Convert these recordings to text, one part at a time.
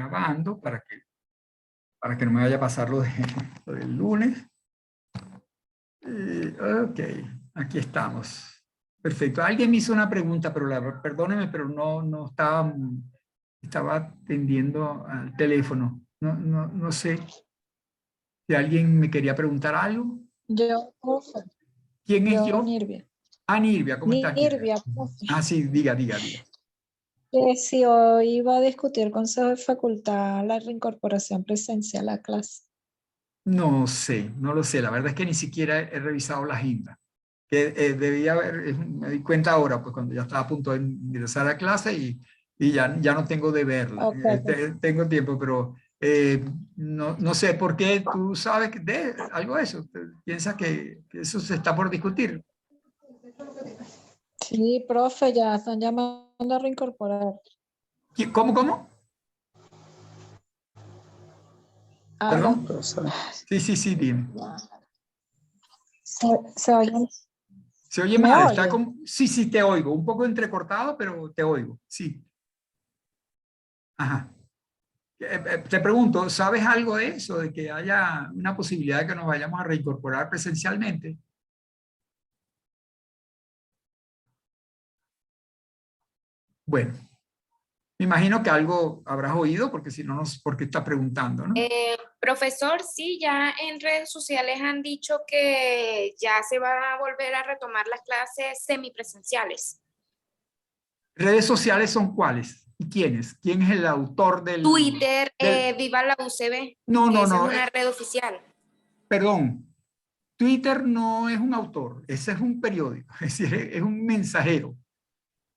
grabando para que no me vaya a pasar lo del lunes. Ok, aquí estamos. Perfecto. Alguien me hizo una pregunta, pero perdóneme, pero no estaba atendiendo al teléfono. No sé si alguien me quería preguntar algo. Yo, profe. ¿Quién es yo? Nirvia. Ah, Nirvia, ¿cómo estás, Nirvia? Nirvia, profe. Ah, sí, diga. Si hoy iba a discutir el Consejo de Facultad la reincorporación presencial a clase. No sé, no lo sé. La verdad es que ni siquiera he revisado la agenda. Que debía haber, me di cuenta ahora, pues cuando ya estaba a punto de ingresar a clase y ya no tengo de verla. Okay. Tengo tiempo, pero no sé por qué tú sabes de algo de eso. ¿Piensas que eso se está por discutir? Sí, profe, ya están llamando a reincorporar. ¿Cómo? Habla. ¿Perdón? Sí, dime. Se oye. Se oye ¿Me mal, oye? está como... Sí, te oigo. Un poco entrecortado, pero te oigo. Sí. Ajá. Te pregunto, ¿sabes algo de eso? De que haya una posibilidad de que nos vayamos a reincorporar presencialmente. Bueno, me imagino que algo habrás oído, porque si no, no sé por qué está preguntando, ¿no? Profesor, sí, ya en redes sociales han dicho que ya se va a volver a retomar las clases semipresenciales. ¿Redes sociales son cuáles? ¿Y quiénes? ¿Quién es el autor del...? Twitter, Viva la UCB. No, Esa es una red oficial. Perdón, Twitter no es un autor, ese es un periódico, es decir, es un mensajero.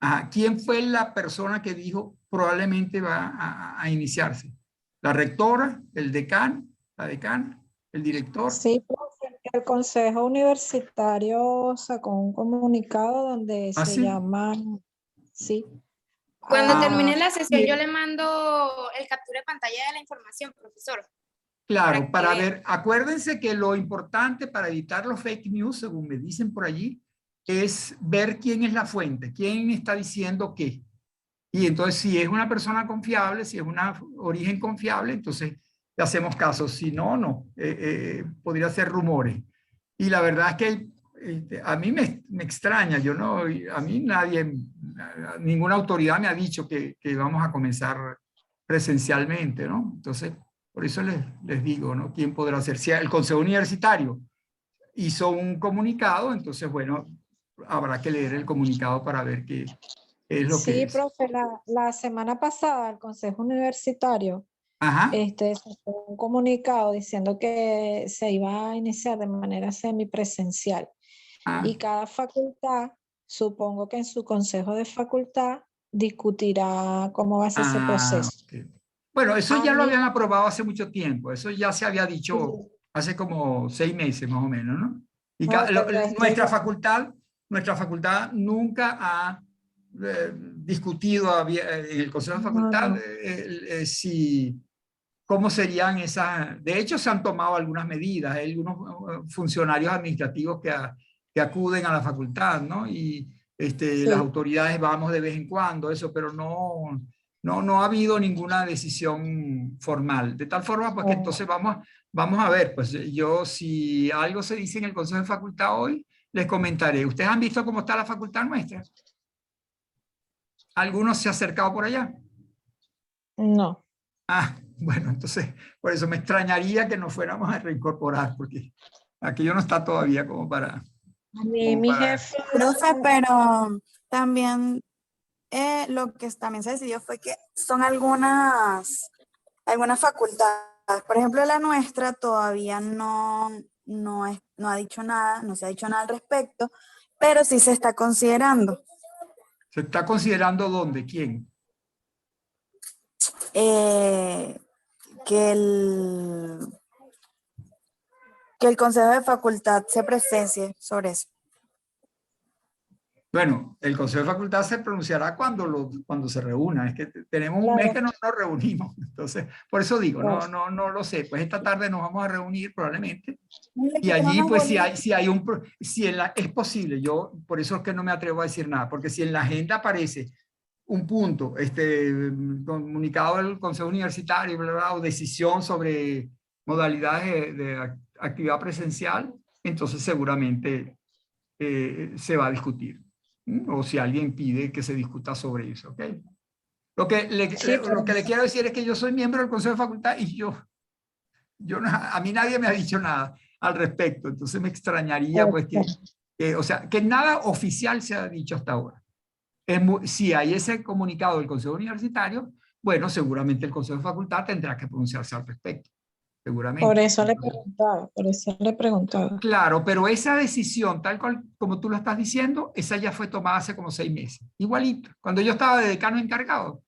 Ajá. ¿Quién fue la persona que dijo probablemente va a iniciarse? ¿La rectora, el decano, la decana, el director? Sí, profe, el Consejo Universitario sacó un comunicado donde se ¿Sí? llama, sí. Cuando termine la sesión, sí. yo le mando el captura de pantalla de la información, profesor. Claro, para ver, acuérdense que lo importante para evitar los fake news, según me dicen por allí, es ver quién es la fuente, quién está diciendo qué. Y entonces, si es una persona confiable, si es un origen confiable, entonces le hacemos caso. Si no, no. Podría ser rumores. Y la verdad es que a mí me extraña. A mí ninguna autoridad me ha dicho que vamos a comenzar presencialmente, ¿no? Entonces, por eso les digo, ¿no? ¿Quién podrá hacer? Si el Consejo Universitario hizo un comunicado, entonces, bueno, habrá que leer el comunicado para ver qué es lo que Sí, es. profe, la semana pasada el Consejo Universitario sacó un comunicado diciendo que se iba a iniciar de manera semipresencial y cada facultad, supongo que en su consejo de facultad, discutirá cómo va a ser ese proceso. Okay. Bueno, eso ya lo habían aprobado hace mucho tiempo, eso ya se había dicho hace como 6 meses más o menos, ¿no? Y nuestra facultad nunca ha discutido en el Consejo de Facultad cómo serían esas. De hecho, se han tomado algunas medidas, hay algunos funcionarios administrativos que acuden a la facultad, ¿no? Y las autoridades vamos de vez en cuando, eso, pero no ha habido ninguna decisión formal. De tal forma, pues que entonces vamos a ver, pues yo si algo se dice en el Consejo de Facultad hoy, les comentaré. ¿Ustedes han visto cómo está la facultad nuestra? ¿Algunos se han acercado por allá? No. Bueno, entonces, por eso me extrañaría que nos fuéramos a reincorporar, porque aquello no está todavía como para... Mi jefe... Profe, pero también lo que también se decidió fue que son algunas facultades, por ejemplo la nuestra todavía no ha dicho nada, no se ha dicho nada al respecto, pero sí se está considerando. ¿Se está considerando dónde? ¿Quién? Que el Consejo de Facultad se presencie sobre eso. Bueno, el Consejo de Facultad se pronunciará cuando se reúna. Es que tenemos un mes que no nos reunimos. Entonces, por eso digo, no lo sé. Pues esta tarde nos vamos a reunir probablemente. Y allí, pues es posible. Yo, por eso es que no me atrevo a decir nada. Porque si en la agenda aparece un punto, comunicado del Consejo Universitario, bla, bla, o decisión sobre modalidades de actividad presencial, entonces seguramente se va a discutir. O si alguien pide que se discuta sobre eso, ¿ok? Lo que le quiero decir es que yo soy miembro del Consejo de Facultad y a mí nadie me ha dicho nada al respecto, entonces me extrañaría pues o sea, que nada oficial se ha dicho hasta ahora. Si hay ese comunicado del Consejo Universitario, bueno, seguramente el Consejo de Facultad tendrá que pronunciarse al respecto, seguramente. Por eso le preguntaba. Claro, pero esa decisión, tal cual como tú lo estás diciendo, esa ya fue tomada hace como 6 meses. Igualito. Cuando yo estaba de decano encargado,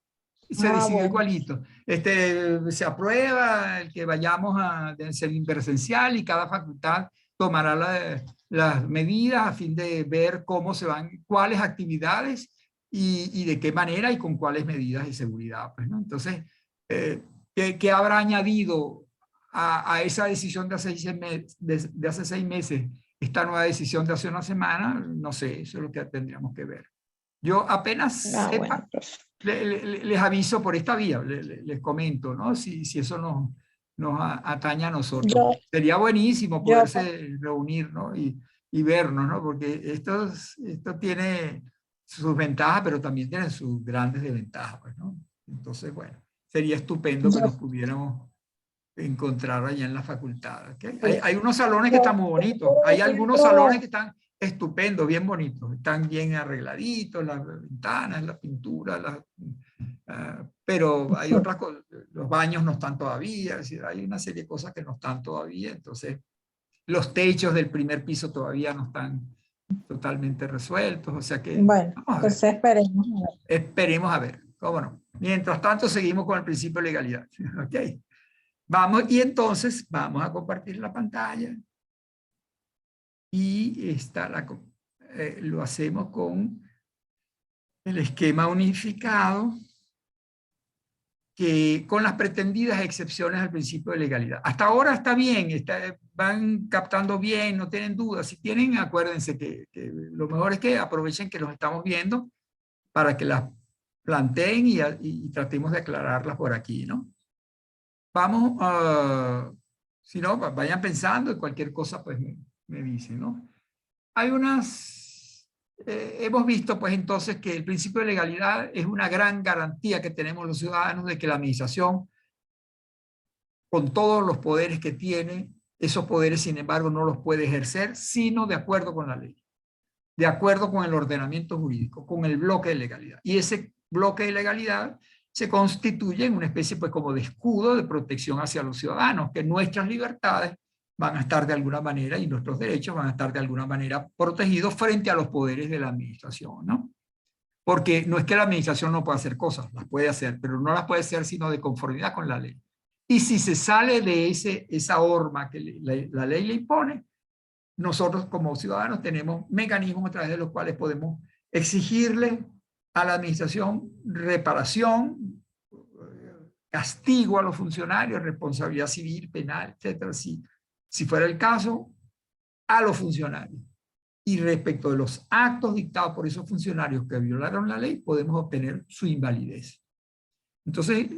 se decidió bueno. igualito. Se aprueba el que vayamos a semipresencial y cada facultad tomará las medidas a fin de ver cómo se van, cuáles actividades y de qué manera y con cuáles medidas de seguridad. Pues, ¿no? Entonces, ¿qué habrá añadido a esa decisión de hace 6 meses esta nueva decisión de hace una semana? No sé, eso es lo que tendríamos que ver. Yo apenas sepa, les aviso por esta vía, les comento, ¿no? Si eso nos atañe a nosotros. Sería buenísimo poderse reunir, ¿no? Y vernos, ¿no? Porque esto tiene sus ventajas, pero también tiene sus grandes desventajas, pues, ¿no? Entonces, bueno, sería estupendo que nos pudiéramos encontrar allá en la facultad, ¿okay? Hay unos salones que están muy bonitos, hay algunos salones que están estupendos, bien bonitos, están bien arregladitos, las ventanas, la pintura, pero hay otras cosas, los baños no están todavía, es decir, hay una serie de cosas que no están todavía, entonces los techos del primer piso todavía no están totalmente resueltos, o sea que... Bueno, pues esperemos. Esperemos a ver, cómo no. Mientras tanto, seguimos con el principio de legalidad, ¿ok? Vamos, y entonces vamos a compartir la pantalla y lo hacemos con el esquema unificado con las pretendidas excepciones al principio de legalidad. Hasta ahora está bien, van captando bien, no tienen dudas. Si tienen, acuérdense que lo mejor es que aprovechen que los estamos viendo para que las planteen y tratemos de aclararlas por aquí, ¿no? Vamos si no, vayan pensando y cualquier cosa, pues me dicen, ¿no? Hay hemos visto, pues entonces, que el principio de legalidad es una gran garantía que tenemos los ciudadanos de que la administración, con todos los poderes que tiene, esos poderes, sin embargo, no los puede ejercer, sino de acuerdo con la ley, de acuerdo con el ordenamiento jurídico, con el bloque de legalidad. Y ese bloque de legalidad se constituye en una especie pues como de escudo de protección hacia los ciudadanos, que nuestras libertades van a estar de alguna manera y nuestros derechos van a estar de alguna manera protegidos frente a los poderes de la administración, ¿no? Porque no es que la administración no pueda hacer cosas, las puede hacer, pero no las puede hacer sino de conformidad con la ley. Y si se sale de esa horma que la ley le impone, nosotros como ciudadanos tenemos mecanismos a través de los cuales podemos exigirle a la administración reparación, castigo a los funcionarios, responsabilidad civil, penal, etcétera, si fuera el caso, a los funcionarios. Y respecto de los actos dictados por esos funcionarios que violaron la ley, podemos obtener su invalidez. Entonces,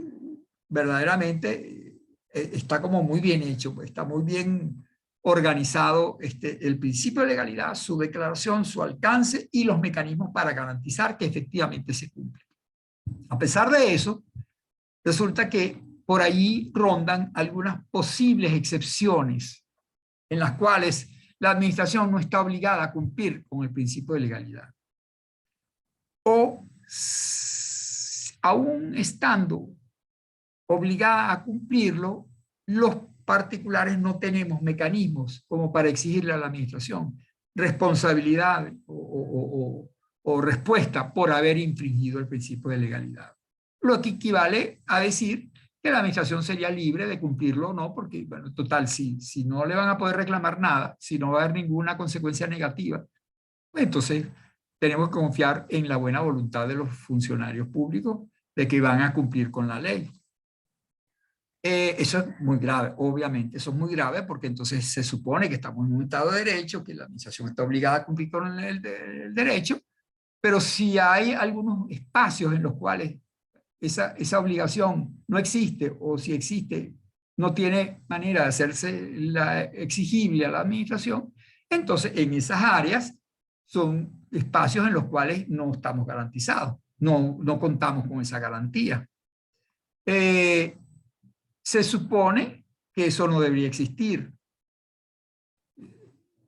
verdaderamente está como muy bien hecho, está muy bien organizado el principio de legalidad, su declaración, su alcance y los mecanismos para garantizar que efectivamente se cumple. A pesar de eso, resulta que por ahí rondan algunas posibles excepciones en las cuales la administración no está obligada a cumplir con el principio de legalidad. O aún estando obligada a cumplirlo, los particulares no tenemos mecanismos como para exigirle a la administración responsabilidad o respuesta por haber infringido el principio de legalidad. Lo que equivale a decir que la administración sería libre de cumplirlo o no, porque, bueno, total, si no le van a poder reclamar nada, si no va a haber ninguna consecuencia negativa, pues entonces tenemos que confiar en la buena voluntad de los funcionarios públicos de que van a cumplir con la ley. Eso es muy grave, obviamente, eso es muy grave porque entonces se supone que estamos en un Estado de Derecho, que la administración está obligada a cumplir con el derecho, Pero si hay algunos espacios en los cuales esa obligación no existe, o si existe, no tiene manera de hacerse exigible a la administración, entonces en esas áreas son espacios en los cuales no estamos garantizados, no contamos con esa garantía. Se supone que eso no debería existir,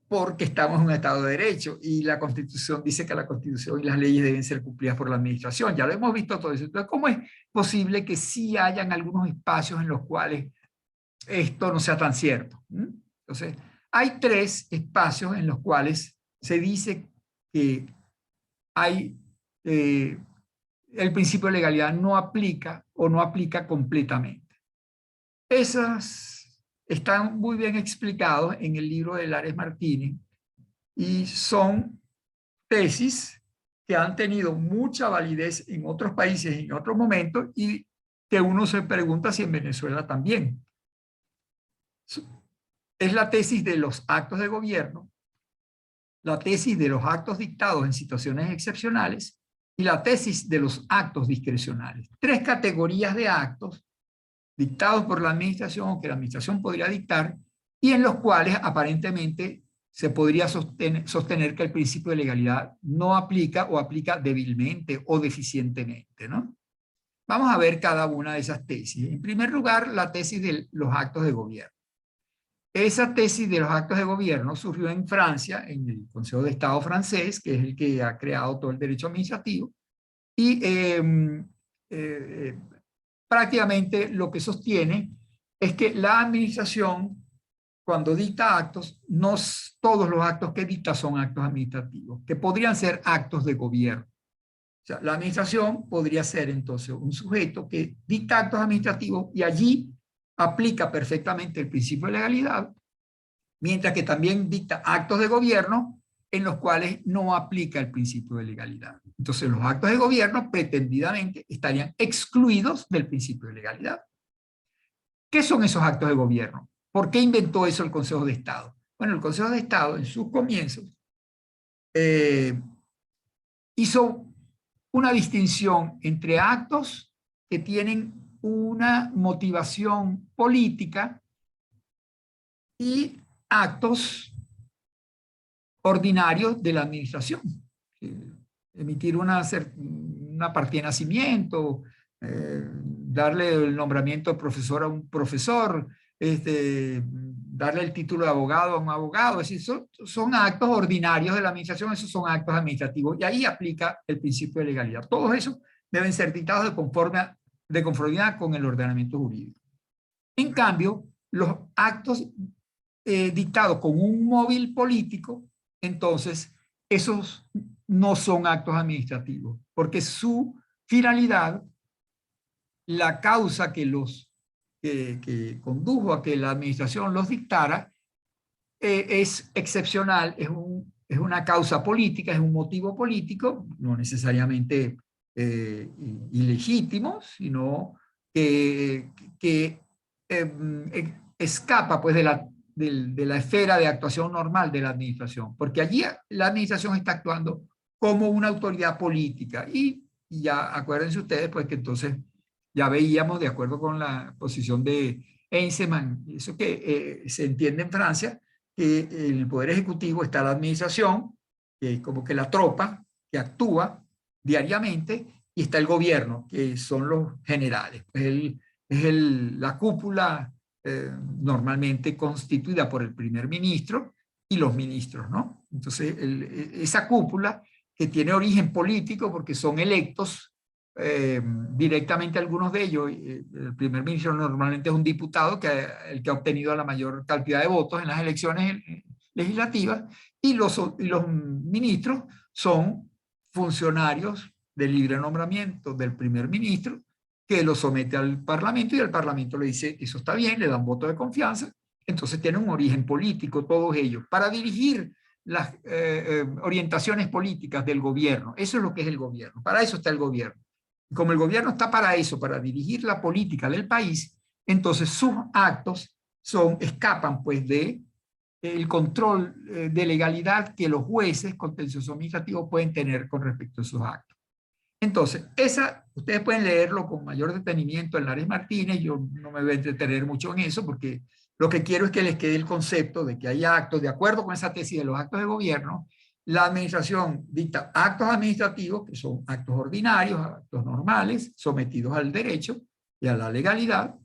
porque estamos en un Estado de Derecho y la Constitución dice que la Constitución y las leyes deben ser cumplidas por la administración. Ya lo hemos visto todo eso. Entonces, ¿cómo es posible que sí hayan algunos espacios en los cuales esto no sea tan cierto? Entonces, hay 3 espacios en los cuales se dice que hay, el principio de legalidad no aplica o no aplica completamente. Esas están muy bien explicados en el libro de Lares Martínez y son tesis que han tenido mucha validez en otros países en otros momentos y que uno se pregunta si en Venezuela también. Es la tesis de los actos de gobierno, la tesis de los actos dictados en situaciones excepcionales y la tesis de los actos discrecionales. 3 categorías de actos dictados por la administración o que la administración podría dictar y en los cuales aparentemente se podría sostener que el principio de legalidad no aplica o aplica débilmente o deficientemente, ¿no? Vamos a ver cada una de esas tesis. En primer lugar, la tesis de los actos de gobierno. Esa tesis de los actos de gobierno surgió en Francia, en el Consejo de Estado francés, que es el que ha creado todo el derecho administrativo, y prácticamente lo que sostiene es que la administración, cuando dicta actos, no todos los actos que dicta son actos administrativos, que podrían ser actos de gobierno. O sea, la administración podría ser entonces un sujeto que dicta actos administrativos y allí aplica perfectamente el principio de legalidad, mientras que también dicta actos de gobierno en los cuales no aplica el principio de legalidad. Entonces los actos de gobierno pretendidamente estarían excluidos del principio de legalidad. ¿Qué son esos actos de gobierno? ¿Por qué inventó eso el Consejo de Estado? Bueno, el Consejo de Estado en sus comienzos hizo una distinción entre actos que tienen una motivación política y actos ordinarios de la administración. Emitir una partida de nacimiento, darle el nombramiento de profesor a un profesor, darle el título de abogado a un abogado, es decir, son actos ordinarios de la administración, esos son actos administrativos, y ahí aplica el principio de legalidad. Todos esos deben ser dictados de conformidad con el ordenamiento jurídico. En cambio, los actos dictados con un móvil político, entonces esos no son actos administrativos, porque su finalidad, la causa que condujo a que la administración los dictara, es excepcional, es una causa política, es un motivo político, no necesariamente ilegítimo, sino que escapa pues de la esfera de actuación normal de la administración, porque allí la administración está actuando como una autoridad política y ya acuérdense ustedes pues que entonces ya veíamos, de acuerdo con la posición de Heinzemann, eso que se entiende en Francia, que en el Poder Ejecutivo está la administración, que es como que la tropa que actúa diariamente, y está el gobierno, que son los generales. La cúpula normalmente constituida por el primer ministro y los ministros, ¿no? Entonces, esa cúpula que tiene origen político porque son electos directamente algunos de ellos, el primer ministro normalmente es un diputado, el que ha obtenido la mayor cantidad de votos en las elecciones legislativas, y los ministros son funcionarios de libre nombramiento del primer ministro, que lo somete al Parlamento y el Parlamento le dice eso está bien, le dan voto de confianza, entonces tienen un origen político todos ellos, para dirigir las orientaciones políticas del gobierno. Eso es lo que es el gobierno, para eso está el gobierno. Como el gobierno está para eso, para dirigir la política del país, entonces sus actos escapan pues de el control de legalidad que los jueces contencioso administrativos pueden tener con respecto a esos actos. Entonces, ustedes pueden leerlo con mayor detenimiento en Lares Martínez. Yo no me voy a entretener mucho en eso porque lo que quiero es que les quede el concepto de que hay actos, de acuerdo con esa tesis de los actos de gobierno, la administración dicta actos administrativos, que son actos ordinarios, actos normales, sometidos al derecho y a la legalidad,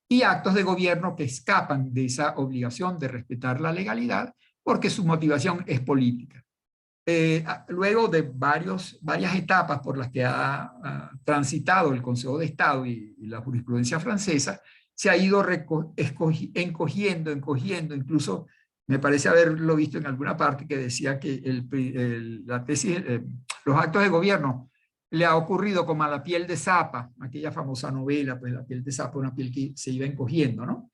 y actos de gobierno que escapan de esa obligación de respetar la legalidad porque su motivación es política. Luego de varias etapas por las que ha transitado el Consejo de Estado y la jurisprudencia francesa, se ha ido encogiendo, incluso me parece haberlo visto en alguna parte que decía que la tesis, los actos de gobierno le ha ocurrido como a la piel de Zapa, aquella famosa novela, pues la piel de Zapa, una piel que se iba encogiendo, ¿no?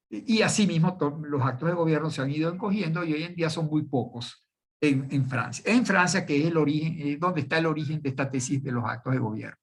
Y asimismo los actos de gobierno se han ido encogiendo y hoy en día son muy pocos en Francia. En Francia, que es el origen, donde está el origen de esta tesis de los actos de gobierno.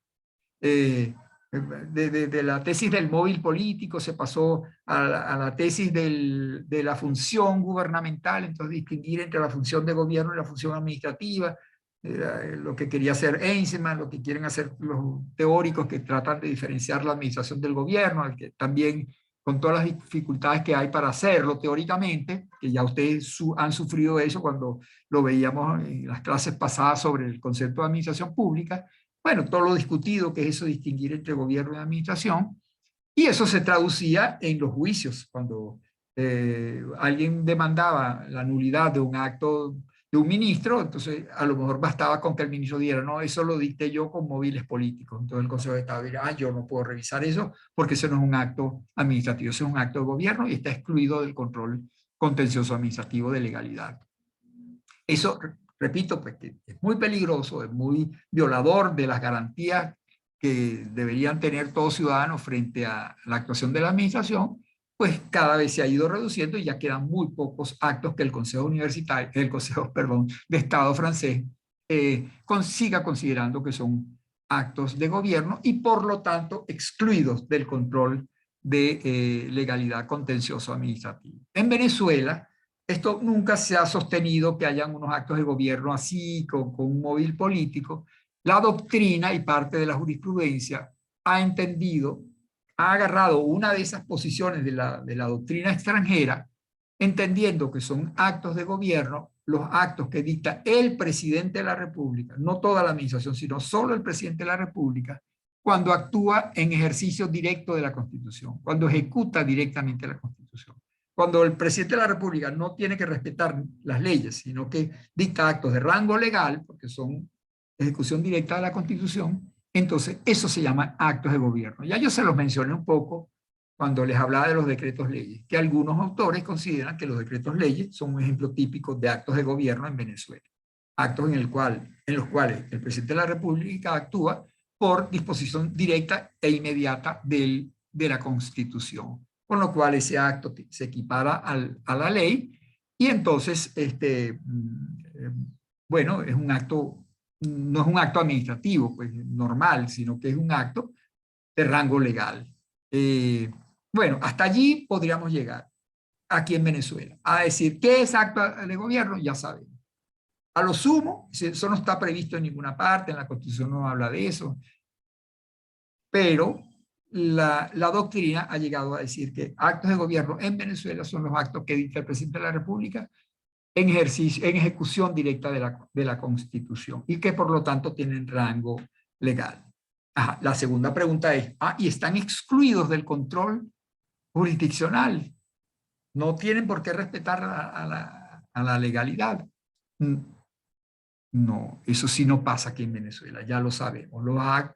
De la tesis del móvil político se pasó a la tesis de la función gubernamental, entonces distinguir entre la función de gobierno y la función administrativa, lo que quería hacer Eisenman, lo que quieren hacer los teóricos que tratan de diferenciar la administración del gobierno, que también con todas las dificultades que hay para hacerlo teóricamente, que ya ustedes han sufrido eso cuando lo veíamos en las clases pasadas sobre el concepto de administración pública. Bueno, todo lo discutido que es eso, distinguir entre gobierno y administración, y eso se traducía en los juicios, cuando alguien demandaba la nulidad de un acto de un ministro, entonces a lo mejor bastaba con que el ministro diera, no, eso lo dicté yo con móviles políticos. Entonces el Consejo de Estado dirá, yo no puedo revisar eso porque eso no es un acto administrativo, eso es un acto de gobierno y está excluido del control contencioso administrativo de legalidad. Eso, repito, pues que es muy peligroso, es muy violador de las garantías que deberían tener todos ciudadanos frente a la actuación de la administración, pues cada vez se ha ido reduciendo y ya quedan muy pocos actos que el Consejo de Estado francés siga considerando que son actos de gobierno y por lo tanto excluidos del control de legalidad contencioso administrativo. En Venezuela, esto nunca se ha sostenido que hayan unos actos de gobierno así, con un móvil político. La doctrina y parte de la jurisprudencia ha entendido, ha agarrado una de esas posiciones de la doctrina extranjera, entendiendo que son actos de gobierno, los actos que dicta el presidente de la República, no toda la administración, sino solo el presidente de la República, cuando actúa en ejercicio directo de la Constitución, cuando ejecuta directamente la Constitución. Cuando el presidente de la República no tiene que respetar las leyes, sino que dicta actos de rango legal, porque son ejecución directa de la Constitución, entonces eso se llama actos de gobierno. Ya yo se los mencioné un poco cuando les hablaba de los decretos leyes, que algunos autores consideran que los decretos leyes son un ejemplo típico de actos de gobierno en Venezuela. Actos en los cuales el presidente de la República actúa por disposición directa e inmediata de la Constitución, con lo cual ese acto se equipara a la ley y entonces, bueno, es un acto, no es un acto administrativo, pues normal, sino que es un acto de rango legal. Bueno, hasta allí podríamos llegar, aquí en Venezuela, a decir qué es acto de gobierno, ya sabemos. A lo sumo, eso no está previsto en ninguna parte, en la Constitución no habla de eso, pero la doctrina ha llegado a decir que actos de gobierno en Venezuela son los actos que dicta el presidente de la República en ejecución directa de la Constitución y que por lo tanto tienen rango legal. Ajá, la segunda pregunta es, ¿y están excluidos del control jurisdiccional? ¿No tienen por qué respetar a la legalidad? No, eso sí no pasa aquí en Venezuela, ya lo sabemos.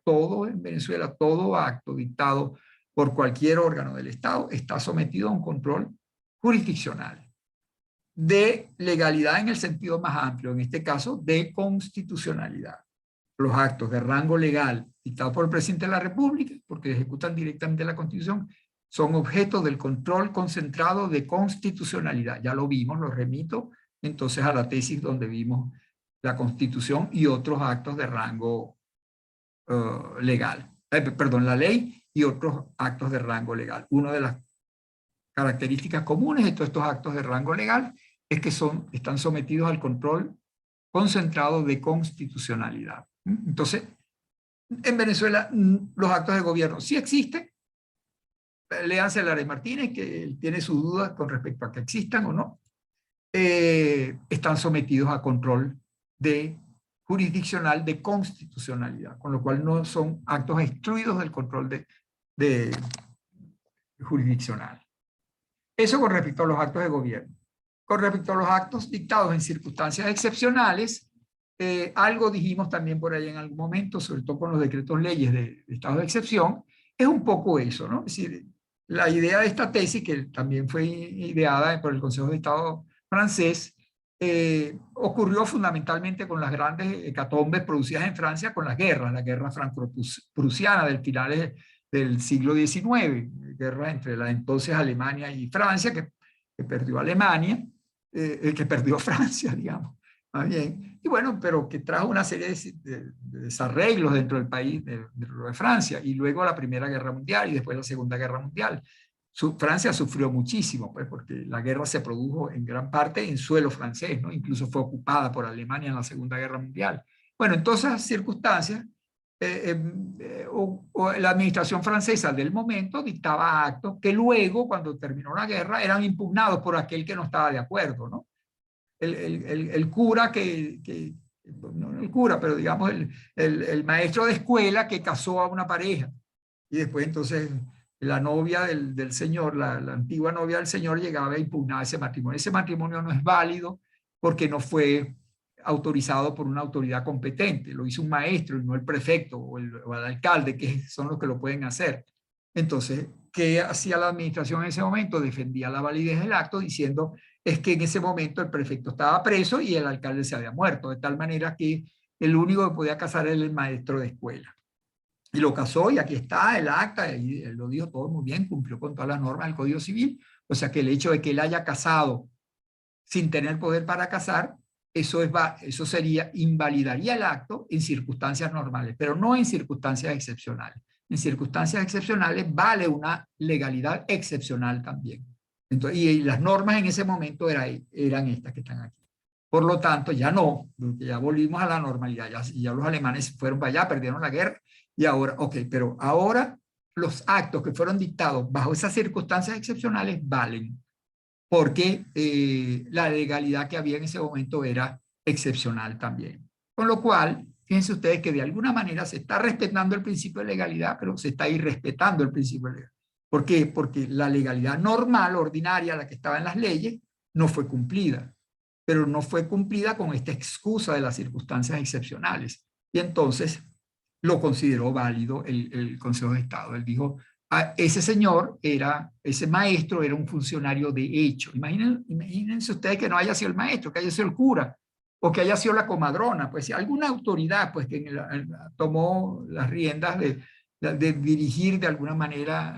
Todo en Venezuela, todo acto dictado por cualquier órgano del Estado está sometido a un control jurisdiccional de legalidad en el sentido más amplio, en este caso de constitucionalidad. Los actos de rango legal dictados por el presidente de la República, porque ejecutan directamente la Constitución, son objeto del control concentrado de constitucionalidad. Ya lo vimos, lo remito entonces a la tesis donde vimos la Constitución y otros actos de rango legal. Perdón, la ley y otros actos de rango legal. Una de las características comunes de todos estos actos de rango legal es que están sometidos al control concentrado de constitucionalidad. Entonces, en Venezuela los actos de gobierno sí existen. Léanse a Lares Martínez, que tiene sus dudas con respecto a que existan o no. Están sometidos a control jurisdiccional de constitucionalidad, con lo cual no son actos excluidos del control de jurisdiccional. Eso con respecto a los actos de gobierno. Con respecto a los actos dictados en circunstancias excepcionales, algo dijimos también por ahí en algún momento, sobre todo con los decretos leyes de estado de excepción, es un poco eso, ¿no? Es decir, la idea de esta tesis, que también fue ideada por el Consejo de Estado francés, ocurrió fundamentalmente con las grandes hecatombes producidas en Francia con las guerras, la guerra franco-prusiana del finales del siglo XIX, guerra entre la entonces Alemania y Francia, que perdió Alemania, que perdió Francia, digamos, más bien, y bueno, pero que trajo una serie de desarreglos dentro del país, dentro de Francia, y luego la Primera Guerra Mundial y después la Segunda Guerra Mundial. Francia sufrió muchísimo, pues, porque la guerra se produjo en gran parte en suelo francés, ¿no? Incluso fue ocupada por Alemania en la Segunda Guerra Mundial. Bueno, en todas esas circunstancias, la administración francesa del momento dictaba actos que luego, cuando terminó la guerra, eran impugnados por aquel que no estaba de acuerdo, ¿no? El cura no el cura, pero digamos el maestro de escuela que casó a una pareja, y después entonces la novia del señor, la antigua novia del señor, llegaba a impugnar ese matrimonio. Ese matrimonio no es válido porque no fue autorizado por una autoridad competente, lo hizo un maestro y no el prefecto o el alcalde, que son los que lo pueden hacer. Entonces, ¿qué hacía la administración en ese momento? Defendía la validez del acto diciendo es que en ese momento el prefecto estaba preso y el alcalde se había muerto, de tal manera que el único que podía casar era el maestro de escuela. Y lo casó, y aquí está el acta, y él lo dijo todo muy bien, cumplió con todas las normas del Código Civil. O sea que el hecho de que él haya casado sin tener poder para casar, eso invalidaría el acto en circunstancias normales, pero no en circunstancias excepcionales. En circunstancias excepcionales vale una legalidad excepcional también. Entonces, y las normas en ese momento eran estas que están aquí. Por lo tanto, ya no, porque ya volvimos a la normalidad, ya los alemanes fueron para allá, perdieron la guerra, y ahora, pero ahora los actos que fueron dictados bajo esas circunstancias excepcionales valen, porque la legalidad que había en ese momento era excepcional también. Con lo cual, fíjense ustedes que de alguna manera se está respetando el principio de legalidad, pero se está irrespetando el principio de legalidad. ¿Por qué? Porque la legalidad normal, ordinaria, la que estaba en las leyes, no fue cumplida, pero no fue cumplida con esta excusa de las circunstancias excepcionales. Y entonces lo consideró válido el Consejo de Estado. Él dijo, ese señor ese maestro era un funcionario de hecho. Imagínense ustedes que no haya sido el maestro, que haya sido el cura, o que haya sido la comadrona, pues alguna autoridad pues, que tomó las riendas de dirigir de alguna manera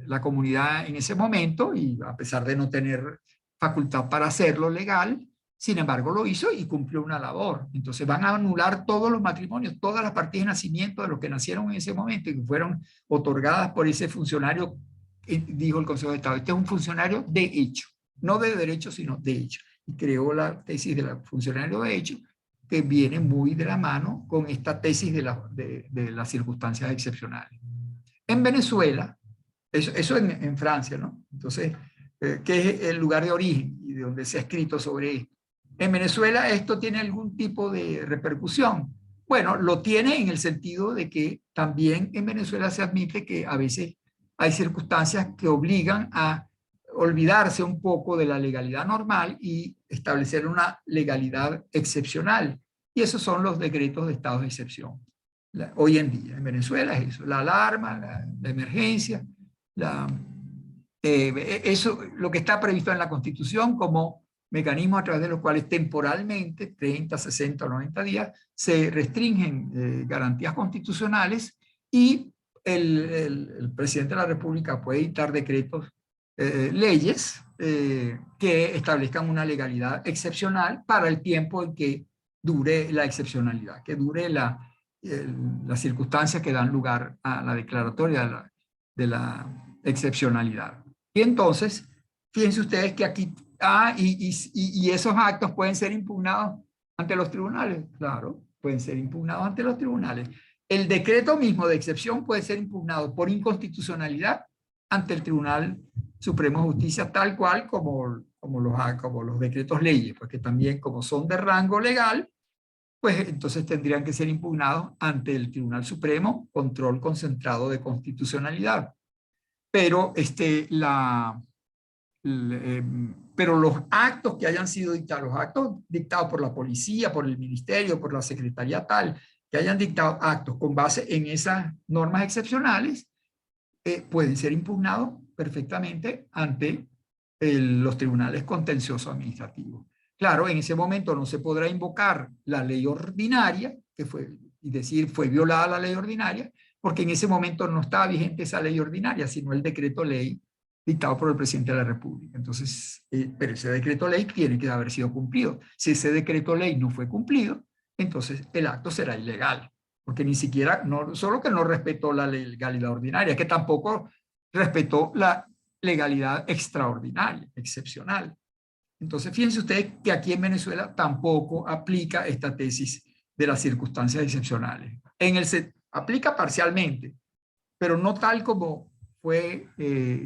la comunidad en ese momento, y a pesar de no tener facultad para hacerlo legal, sin embargo lo hizo y cumplió una labor. Entonces van a anular todos los matrimonios, todas las partidas de nacimiento de los que nacieron en ese momento y que fueron otorgadas por ese funcionario, dijo el Consejo de Estado. Este es un funcionario de hecho, no de derecho, sino de hecho. Y creó la tesis del funcionario de hecho, que viene muy de la mano con esta tesis de las circunstancias excepcionales. En Venezuela, eso en Francia, ¿no? Entonces, que es el lugar de origen y de donde se ha escrito sobre esto. En Venezuela esto tiene algún tipo de repercusión. Bueno, lo tiene en el sentido de que también en Venezuela se admite que a veces hay circunstancias que obligan a olvidarse un poco de la legalidad normal y establecer una legalidad excepcional. Y esos son los decretos de estado de excepción. Hoy en día en Venezuela es eso, la alarma, la emergencia, eso lo que está previsto en la Constitución como mecanismos a través de los cuales temporalmente, 30, 60 o 90 días, se restringen garantías constitucionales y el presidente de la República puede dictar decretos, leyes que establezcan una legalidad excepcional para el tiempo en que dure la excepcionalidad, que dure las circunstancias que dan lugar a la declaratoria de la excepcionalidad. Y entonces, fíjense ustedes que aquí, y esos actos pueden ser impugnados ante los tribunales. Claro, pueden ser impugnados ante los tribunales. El decreto mismo de excepción puede ser impugnado por inconstitucionalidad ante el Tribunal Supremo de Justicia, tal cual como los decretos leyes, porque también como son de rango legal, pues entonces tendrían que ser impugnados ante el Tribunal Supremo, control concentrado de constitucionalidad. Pero, pero los actos que hayan sido dictados, los actos dictados por la policía, por el ministerio, por la secretaría tal, que hayan dictado actos con base en esas normas excepcionales, pueden ser impugnados perfectamente ante los tribunales contenciosos administrativos. Claro, en ese momento no se podrá invocar la ley ordinaria, y decir fue violada la ley ordinaria, porque en ese momento no estaba vigente esa ley ordinaria, sino el decreto ley dictado por el presidente de la República. Entonces, pero ese decreto ley tiene que haber sido cumplido. Si ese decreto ley no fue cumplido, entonces el acto será ilegal, porque ni siquiera, no solo que no respetó la legalidad ordinaria, que tampoco respetó la legalidad extraordinaria, excepcional. Entonces, fíjense ustedes que aquí en Venezuela tampoco aplica esta tesis de las circunstancias excepcionales. Aplica parcialmente, pero no tal como fue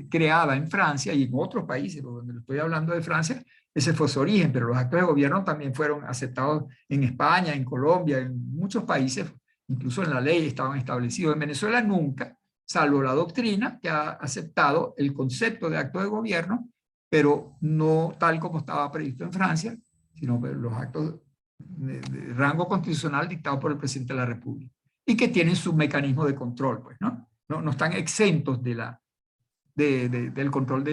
creada en Francia y en otros países, porque donde estoy hablando de Francia, ese fue su origen, pero los actos de gobierno también fueron aceptados en España, en Colombia, en muchos países, incluso en la ley estaban establecidos. En Venezuela nunca, salvo la doctrina que ha aceptado el concepto de acto de gobierno, pero no tal como estaba previsto en Francia, sino los actos de rango constitucional dictados por el presidente de la República y que tienen su mecanismo de control, pues, ¿no? No están exentos del control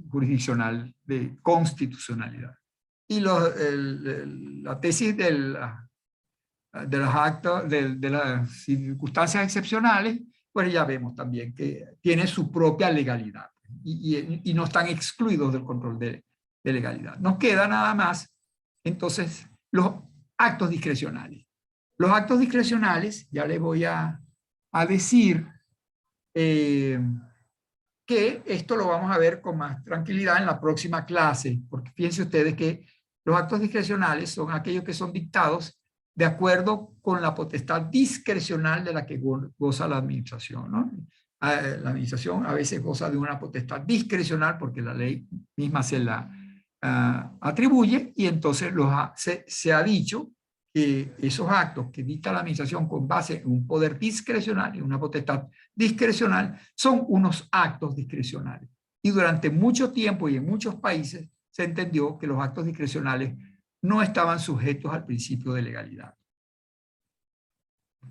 jurisdiccional de constitucionalidad. Y la tesis de los actos, de las circunstancias excepcionales, pues ya vemos también que tiene su propia legalidad y no están excluidos del control de legalidad. Nos queda nada más, entonces, los actos discrecionales. Los actos discrecionales, ya les voy a decir que esto lo vamos a ver con más tranquilidad en la próxima clase, porque fíjense ustedes que los actos discrecionales son aquellos que son dictados de acuerdo con la potestad discrecional de la que goza la administración, ¿no? La administración a veces goza de una potestad discrecional porque la ley misma se la atribuye, y entonces se ha dicho que esos actos que dicta la administración con base en un poder discrecional y una potestad discrecional son unos actos discrecionales. Y durante mucho tiempo y en muchos países se entendió que los actos discrecionales no estaban sujetos al principio de legalidad.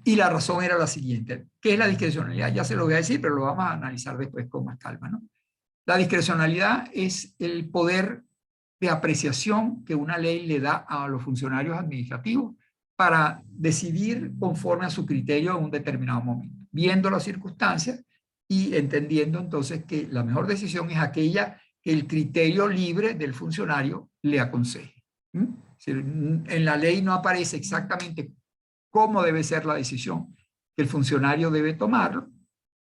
Y la razón era la siguiente. ¿Qué es la discrecionalidad? Ya se lo voy a decir, pero lo vamos a analizar después con más calma, ¿no? La discrecionalidad es el poder de apreciación que una ley le da a los funcionarios administrativos para decidir conforme a su criterio en un determinado momento, viendo las circunstancias y entendiendo entonces que la mejor decisión es aquella que el criterio libre del funcionario le aconseje. En la ley no aparece exactamente cómo debe ser la decisión que el funcionario debe tomarlo,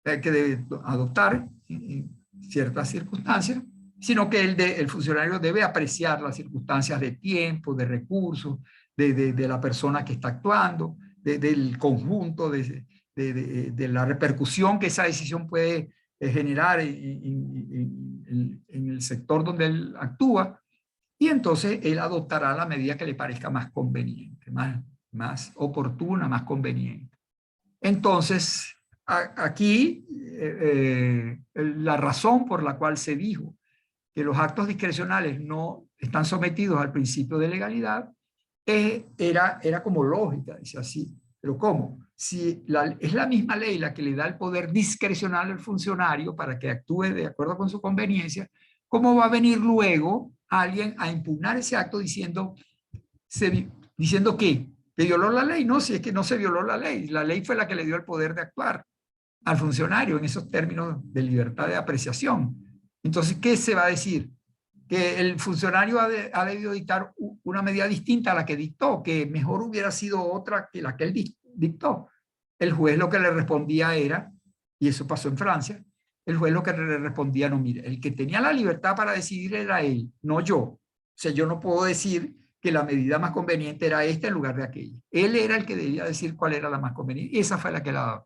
que debe adoptar en ciertas circunstancias, sino que el funcionario debe apreciar las circunstancias de tiempo, de recursos, de la persona que está actuando, del conjunto, de la repercusión que esa decisión puede generar en el sector donde él actúa, y entonces él adoptará la medida que le parezca más conveniente, más oportuna, más conveniente. Entonces, aquí la razón por la cual se dijo que los actos discrecionales no están sometidos al principio de legalidad era como lógica, dice así. ¿Pero cómo? Si es la misma ley la que le da el poder discrecional al funcionario para que actúe de acuerdo con su conveniencia, ¿cómo va a venir luego alguien a impugnar ese acto diciendo qué? ¿Que violó la ley? No, si es que no se violó la ley fue la que le dio el poder de actuar al funcionario en esos términos de libertad de apreciación. Entonces, ¿qué se va a decir? Que el funcionario ha debido dictar una medida distinta a la que dictó, que mejor hubiera sido otra que la que él dictó. El juez lo que le respondía era, y eso pasó en Francia, el juez lo que le respondía, no, mire, el que tenía la libertad para decidir era él, no yo. O sea, yo no puedo decir que la medida más conveniente era esta en lugar de aquella. Él era el que debía decir cuál era la más conveniente, y esa fue la que la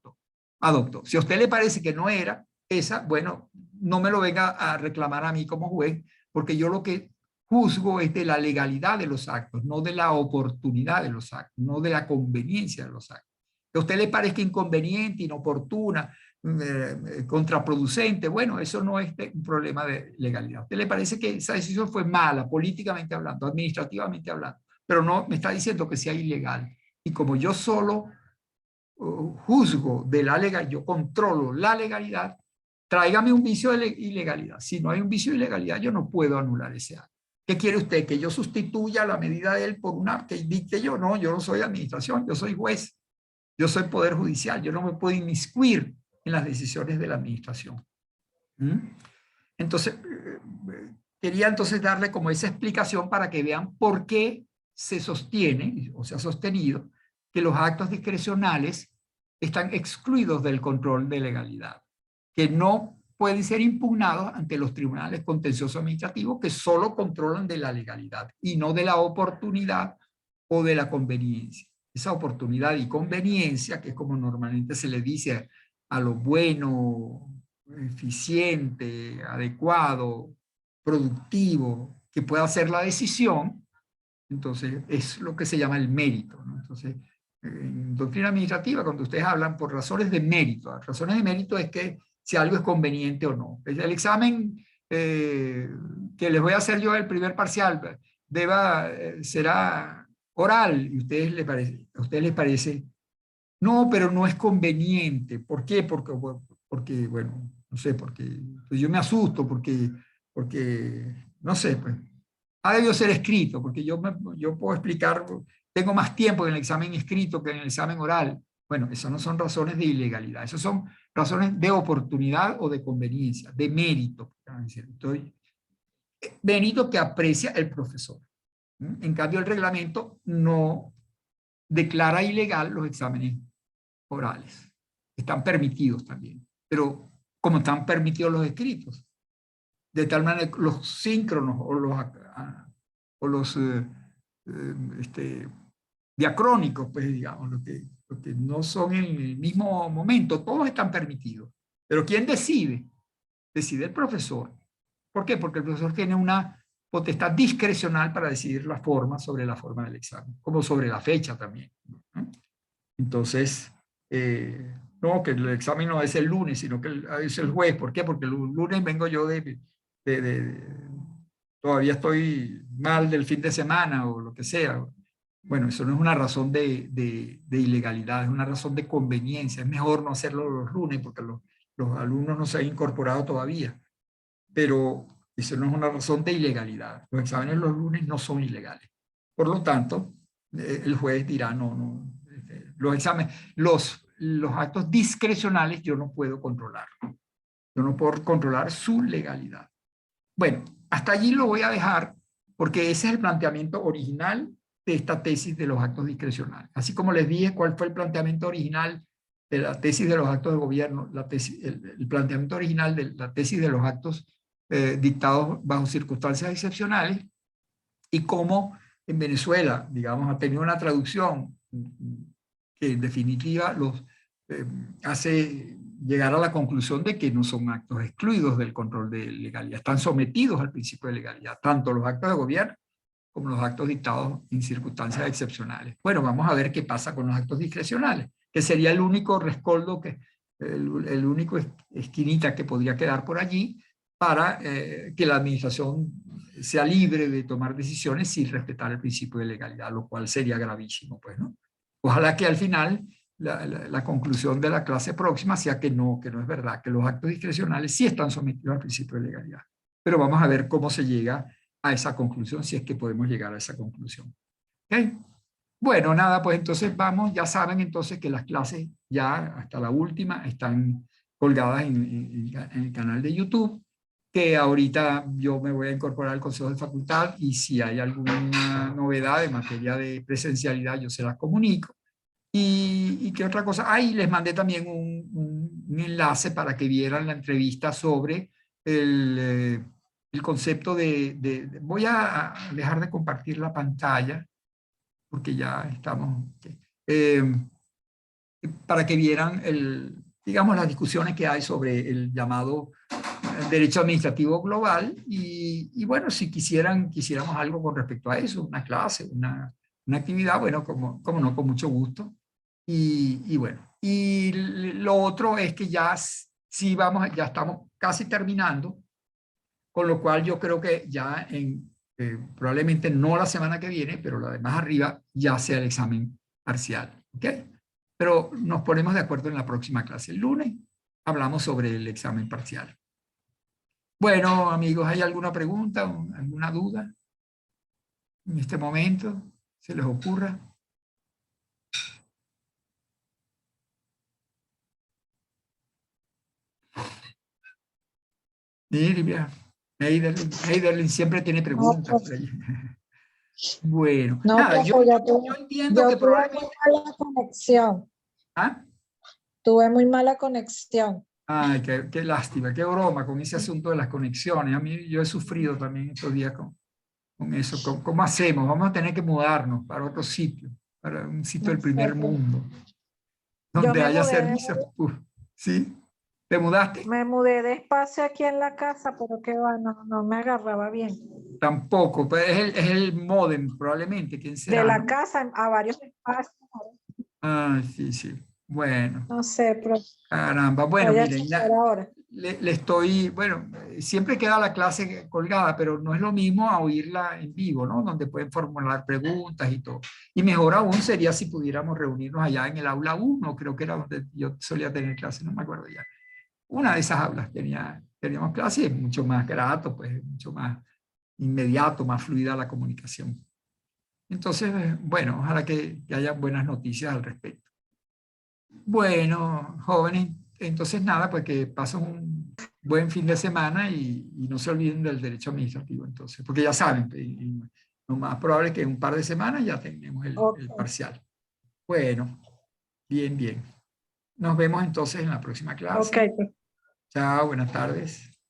adoptó. Si a usted le parece que no era esa, bueno, no me lo venga a reclamar a mí como juez, porque yo lo que juzgo es de la legalidad de los actos, no de la oportunidad de los actos, no de la conveniencia de los actos. Que a usted le parezca inconveniente, inoportuna, contraproducente, bueno, eso no es un problema de legalidad. ¿A usted le parece que esa decisión fue mala, políticamente hablando, administrativamente hablando? Pero no me está diciendo que sea ilegal. Y como yo solo juzgo de la legalidad, yo controlo la legalidad, tráigame un vicio de ilegalidad. Si no hay un vicio de ilegalidad, yo no puedo anular ese acto. ¿Qué quiere usted? ¿Que yo sustituya la medida de él por una que dicte yo? No, yo no soy administración, yo soy juez. Yo soy poder judicial, yo no me puedo inmiscuir en las decisiones de la administración. Entonces, quería entonces darle como esa explicación para que vean por qué se sostiene, o se ha sostenido, que los actos discrecionales están excluidos del control de legalidad, que no pueden ser impugnados ante los tribunales contenciosos administrativos que solo controlan de la legalidad y no de la oportunidad o de la conveniencia. Esa oportunidad y conveniencia, que es como normalmente se le dice a lo bueno, eficiente, adecuado, productivo, que pueda hacer la decisión, entonces es lo que se llama el mérito, ¿no? Entonces, en doctrina administrativa, cuando ustedes hablan por razones de mérito, las razones de mérito es que si algo es conveniente o no. El examen que les voy a hacer yo el primer parcial será oral, y a ustedes les parece, no, pero no es conveniente. ¿Por qué? Porque bueno, no sé, porque pues yo me asusto, porque no sé, pues, ha debido ser escrito, porque yo puedo explicar, tengo más tiempo en el examen escrito que en el examen oral. Bueno, esas no son razones de ilegalidad, esas son razones de oportunidad o de conveniencia, de mérito. Entonces, mérito que aprecia el profesor. En cambio, el reglamento no declara ilegal los exámenes orales. Están permitidos también, pero como están permitidos los escritos, de tal manera que los síncronos o los diacrónicos, pues digamos, lo que no son en el mismo momento, todos están permitidos. Pero ¿quién decide? Decide el profesor. ¿Por qué? Porque el profesor tiene una potestad discrecional para decidir la forma sobre la forma del examen, como sobre la fecha también. Entonces, no, que el examen no es el lunes, sino que es el jueves. ¿Por qué? Porque el lunes vengo yo todavía estoy mal del fin de semana o lo que sea. Bueno, eso no es una razón de ilegalidad, es una razón de conveniencia. Es mejor no hacerlo los lunes porque los alumnos no se han incorporado todavía. Pero eso no es una razón de ilegalidad. Los exámenes los lunes no son ilegales. Por lo tanto, el juez dirá, no, los exámenes, los actos discrecionales yo no puedo controlar. Yo no puedo controlar su legalidad. Bueno, hasta allí lo voy a dejar porque ese es el planteamiento original de esta tesis de los actos discrecionales. Así como les dije cuál fue el planteamiento original de la tesis de los actos de gobierno, el planteamiento original de la tesis de los actos dictados bajo circunstancias excepcionales, y cómo en Venezuela, digamos, ha tenido una traducción que en definitiva los hace llegar a la conclusión de que no son actos excluidos del control de legalidad, están sometidos al principio de legalidad, tanto los actos de gobierno como los actos dictados en circunstancias excepcionales. Bueno, vamos a ver qué pasa con los actos discrecionales, que sería el único rescoldo, el único esquinita que podría quedar por allí para que la administración sea libre de tomar decisiones sin respetar el principio de legalidad, lo cual sería gravísimo, pues, ¿no? Ojalá que al final la conclusión de la clase próxima sea que no es verdad, que los actos discrecionales sí están sometidos al principio de legalidad. Pero vamos a ver cómo se llega a esa conclusión, si es que podemos llegar a esa conclusión. ¿Okay? Bueno, nada, pues entonces vamos, ya saben entonces que las clases ya hasta la última están colgadas en el canal de YouTube, que ahorita yo me voy a incorporar al Consejo de Facultad y si hay alguna novedad en materia de presencialidad yo se las comunico. ¿Y qué otra cosa? Ahí les mandé también un enlace para que vieran la entrevista sobre el concepto voy a dejar de compartir la pantalla porque ya estamos... para que vieran digamos, las discusiones que hay sobre el llamado derecho administrativo global y bueno, si quisiéramos algo con respecto a eso, una clase, una actividad, bueno, como no, con mucho gusto. Y bueno, y lo otro es que ya ya estamos casi terminando, con lo cual yo creo que ya probablemente no la semana que viene, pero la de más arriba ya sea el examen parcial, ¿ok? Pero nos ponemos de acuerdo en la próxima clase. El lunes hablamos sobre el examen parcial. Bueno, amigos, ¿hay alguna pregunta o alguna duda en este momento? ¿Se les ocurra? Silvia, Heiderlin siempre tiene preguntas. Bueno, no, nada, yo entiendo que probablemente... Tuve muy mala conexión. ¿Ah? Tuve muy mala conexión. Ay, qué lástima, qué broma con ese asunto de las conexiones. A mí, yo he sufrido también estos días con eso. ¿Cómo hacemos? Vamos a tener que mudarnos para otro sitio, para un sitio del primer mundo, donde haya servicios. ¿Sí? ¿Te mudaste? Me mudé despacio aquí en la casa, pero que va, no me agarraba bien. Tampoco, pues es el módem probablemente. ¿Quién será? De la casa a varios espacios. Ah, sí. Bueno. No sé, pero... Caramba, bueno, miren, le estoy, bueno, siempre queda la clase colgada, pero no es lo mismo a oírla en vivo, ¿no? Donde pueden formular preguntas y todo. Y mejor aún sería si pudiéramos reunirnos allá en el aula 1, creo que era donde yo solía tener clase, no me acuerdo ya. Una de esas aulas teníamos clase y es mucho más grato, pues mucho más inmediato, más fluida la comunicación. Entonces, bueno, ojalá que haya buenas noticias al respecto. Bueno, jóvenes, entonces nada, pues que pasen un buen fin de semana y no se olviden del derecho administrativo, entonces, porque ya saben, lo más probable es que en un par de semanas ya tenemos el parcial. Bueno, bien. Nos vemos entonces en la próxima clase. Okay. Chao, buenas tardes.